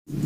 अरे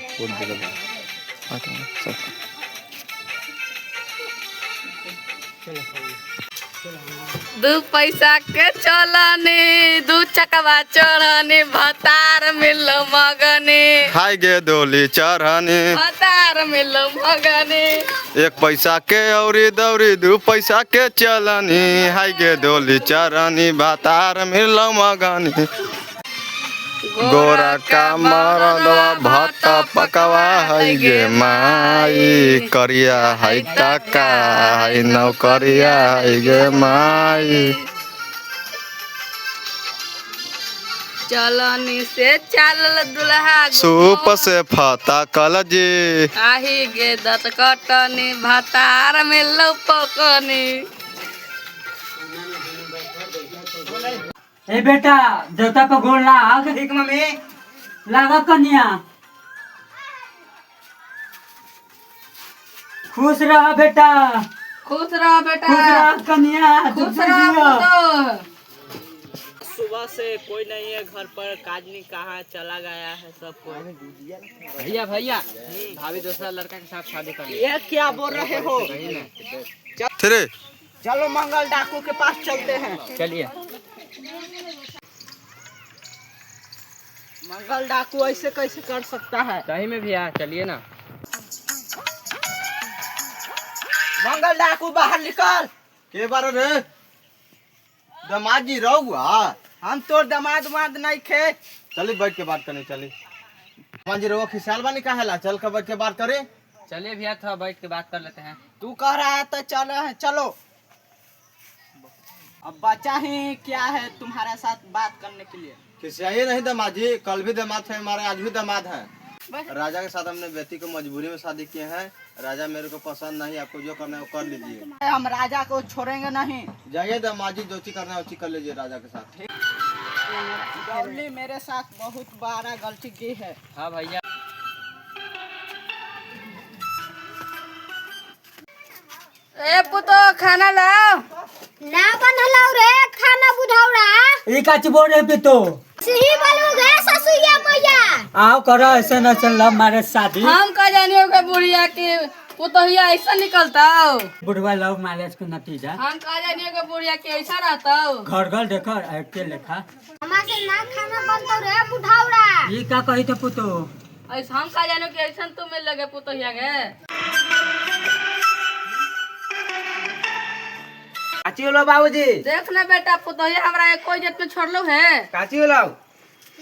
फूट दिलो दू पैसा के चलने दू चकवा चढ़ने भतार मिल मगने हाय गे डोली चढ़ने भतार मिल मगने एक पैसा के औरी दौरी दू पैसा के चलनी हाय गे डोली चढ़नी भातार मिल मगनी गोरा का मरदवा भात पकवा है गे माई करिया है काका है नौकरिया है गे माई चलनी से चल दुल्हा सूप से फता कल जी आही गे दत कटनी भतार मिल पकनी। ए बेटा देवता को गोड़ लाग। ठीक मम्मी। लागा कन्या। खुश रह बेटा। खुश रह बेटा। खुश रह कन्या। खुश रह। सुबह से कोई नहीं है घर पर, काजनी कहाँ चला गया है सब कोई। भैया भैया भाभी दूसरा लड़का के साथ शादी कर ली। ये क्या बोल रहे हो? तेरे चलो मंगल डाकू के पास चलते हैं। चलिए। मंगल डाकू ऐसे कैसे कर सकता है? सही में भैया चलिए ना। मंगल डाकू बाहर निकल। के बारे रे दामाद जी रहुआ हम तो दामाद नहीं खे। चली बैठ के बात करनी चली जी रहुआ खिसाल बानी काहेला चल के बैठ के बात करे। चलिए भैया थोड़ा बैठ के बात कर लेते हैं। तू कह रहा है तो चलो। अब बचा ही क्या है तुम्हारे साथ बात करने के लिए। खिसियाई नहीं दामाद जी, कल भी दामाद थे हमारे, आज भी दामाद हैं। राजा के साथ हमने बेटी को मजबूरी में शादी किए हैं। राजा मेरे को पसंद नहीं, आपको जो करना है वो कर लीजिए। हम राजा को छोड़ेंगे नहीं। जाइए दामाद जी, जो चीज करना है वो चीज कर लीजिए राजा के साथ। गौली मेरे साथ बहुत बड़ा गलती की है। हाँ भैया। ए पुतो खाना लाओ। ना बनलाउ रे खाना बुढ़ाउरा। ई काची बोल रे पितो। सही बोलू गे ससुया मैया। आओ करो ऐसे न चल हमारे शादी। हम का जानियो के बुढ़िया के पुतहिया ऐसा निकलता। बुढ़वा लव मैरिज के नतीजा। हम का जानियो के बुढ़िया के ऐसा रहता। घर घर देखो के लेखा। हमार से ना खाना बनतो रे बुढ़ाउरा। ई का कही थे पुतो। ऐसा हम का जानियो के ऐसा तू मिल लगे पुतहिया के। काची बोलो बाबूजी। देख ना बेटा पुतहिया हमरा एक कोई जत में छोड़लो है। काची बोलो।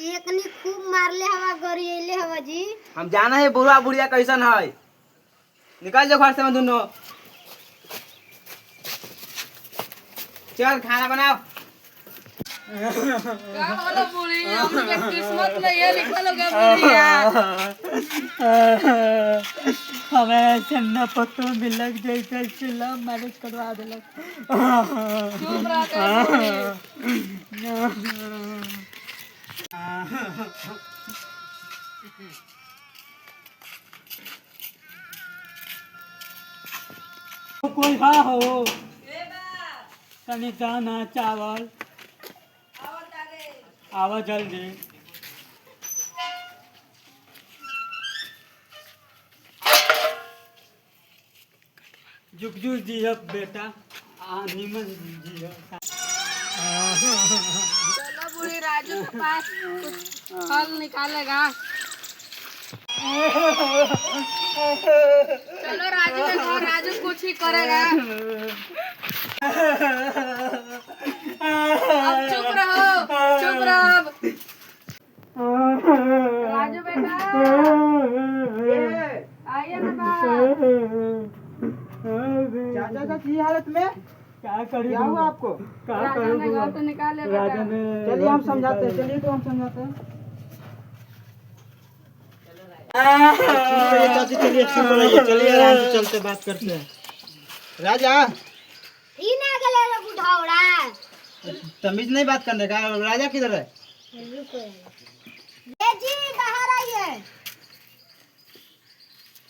एकनी खूब मारले हवा गरिएले हवा जी। हम जाना है बुढ़वा बुढ़िया कैसन है। निकल जाओ घर से दोनों। चल खाना बनाओ। का होलो बुढ़ी हमके किस्मत में ये लिखल होगा बुढ़िया। हमें ऐसे न पतो मिलक जैसे चिल्ला मैरिज करवा देलक। चुप रह के कोई हाँ हो कनी दाना चावल आवा जल्दी। जुग जुग जियो बेटा, निमन जियो। चलो बूढ़ी राजू के पास कुछ फल निकालेगा। चलो राजू के घर, राजू कुछ ही करेगा। अब चुप रहो, चुप रहो अब। राजू बेटा आइए ना बाहर। चाचा चाची हालत में क्या करूँ? क्या हुआ आपको? क्या राजा करूँ? ने घर से निकाले राजा बेटा। ने चलिए हम समझाते हैं, चलिए तो हम समझाते हैं। चलिए चाची, चलिए चुप रहिए, चलिए आराम से चलते बात करते हैं। राजा ई ना गले रे बुढ़ावड़ा। तमीज नहीं बात करने का। राजा किधर है? ए जी बाहर आइए।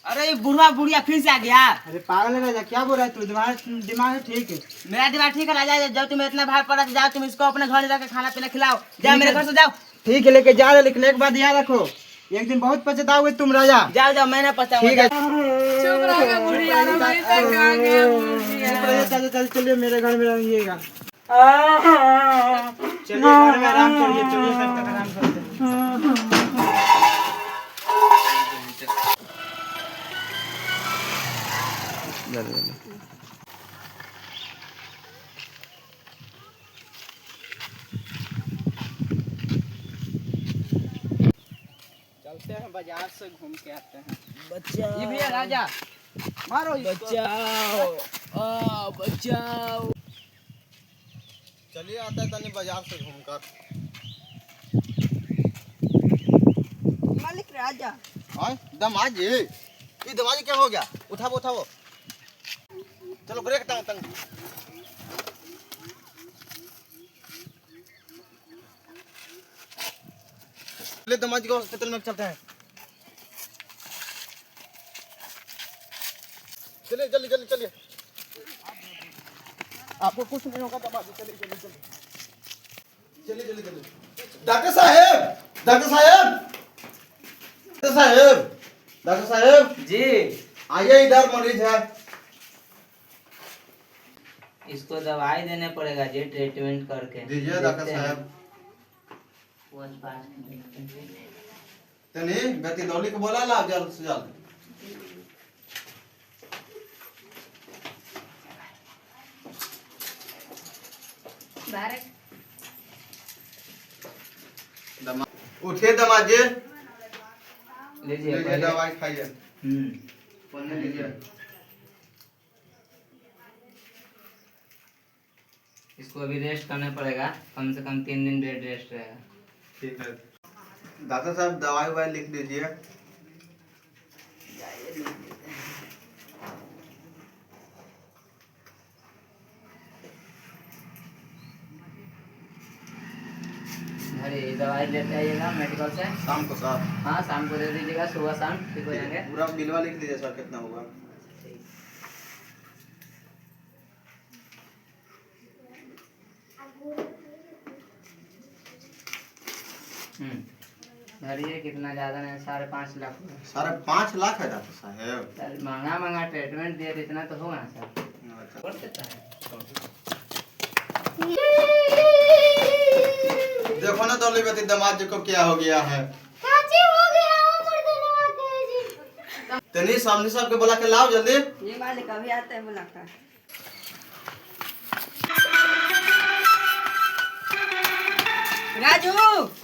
अरे ये बुढ़वा बुढ़िया फिर से आ गया। अरे पागल है राजा, क्या बोल रहा है तू? दिमाग है ठीक है? मेरा दिमाग ठीक है राजा। जब तुम्हें इतना भार पड़ा तो जाओ तुम इसको अपने घर जाकर खाना पीना खिलाओ। जाओ मेरे घर से जाओ। ठीक है लेके जा रहे, लेकिन एक बात याद रखो, एक दिन बहुत पछताओगे तुम राजा। जाओ जाओ, मैं ना पछताऊंगा। ठीक है चुप रहो बुढ़िया, वहीं तक आ गया बुढ़िया। चाचा चलिए मेरे घर में रहिएगा। चलिए घर में आराम करिए, चलिए तब तक आराम करते हैं। चलते हैं बाजार से घूम के आते हैं। बचाओ ये भैया राजा, मारो बचाओ, बचाओ। चलिए आता है तनी बाजार से घूमकर। मालिक राजा हाँ दमाद जी, ये दमाद जी क्या हो गया? उठाओ उठाओ, चलो ब्रेक तंग तंग। ले दमाद जी को हॉस्पिटल में चलते हैं। चलिए जल्दी जल्दी चलिए, आपको कुछ नहीं होगा दमाद जी। चलिए चलिए चलिए चलिए जल्दी जल्दी। डॉक्टर साहब, डॉक्टर साहब, डॉक्टर साहब, डॉक्टर साहब जी आइए, इधर मरीज है। इसको दवाई देने पड़ेगा जी, ट्रीटमेंट करके दीजिए डॉक्टर साहब। तनी गति दौली को बोला ला जल्द से जल्द। उठिए दमाद जी, लीजिए लीजिए पहले। दवाई खाइए। पन्ने लीजिए। इसको अभी रेस्ट करना पड़ेगा, कम से कम 3 दिन बेड रेस्ट रहेगा। ठीक है डॉक्टर साहब, दवाई ववाई लिख दीजिए। अरे दवाई लेते आइएगा मेडिकल से। शाम को साहब। हाँ शाम को दे दीजिएगा, सुबह शाम ठीक हो जाएंगे। पूरा बिलवा लिख दीजिए सर, कितना होगा? धरिए, कितना ज्यादा नहीं, 5.5 लाख होगा। 5.5 लाख है डॉक्टर साहब? सर महंगा महंगा ट्रीटमेंट दिए तो इतना तो होगा ना सर। अच्छा। कर देता है। देखो ना दौली बेटी, दामाद जी को क्या हो गया है। काची हो गया उम्र दिनवा के जी। तनी सामने साहब के बुला के लाओ जल्दी। ये मालिक अभी आते हैं बुलाकर। राजू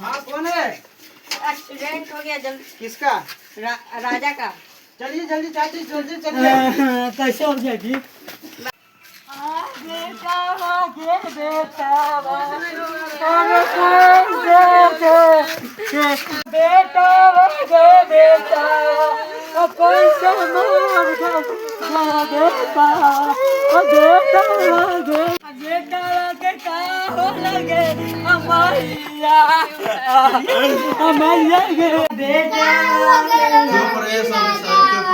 हाँ कौन है? एक्सीडेंट हो गया, जल्दी किसका? राजा का। चलिए जल्दी चाची, जल्दी चलिए। कैसे हो गया जी? बेटा आगे बेटा बेटा आगे बेटा कैसे मार गया बेटा बेटा आगे बेटा आगे का हो लगे हमारिया हमारिया बेटा चुप रहिए सामने साहब, चुप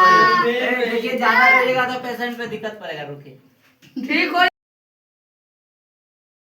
रहिए। देखिए ज्यादा रहेगा तो पेशेंट पे दिक्कत पड़ेगा, रुकिए। ठीक हो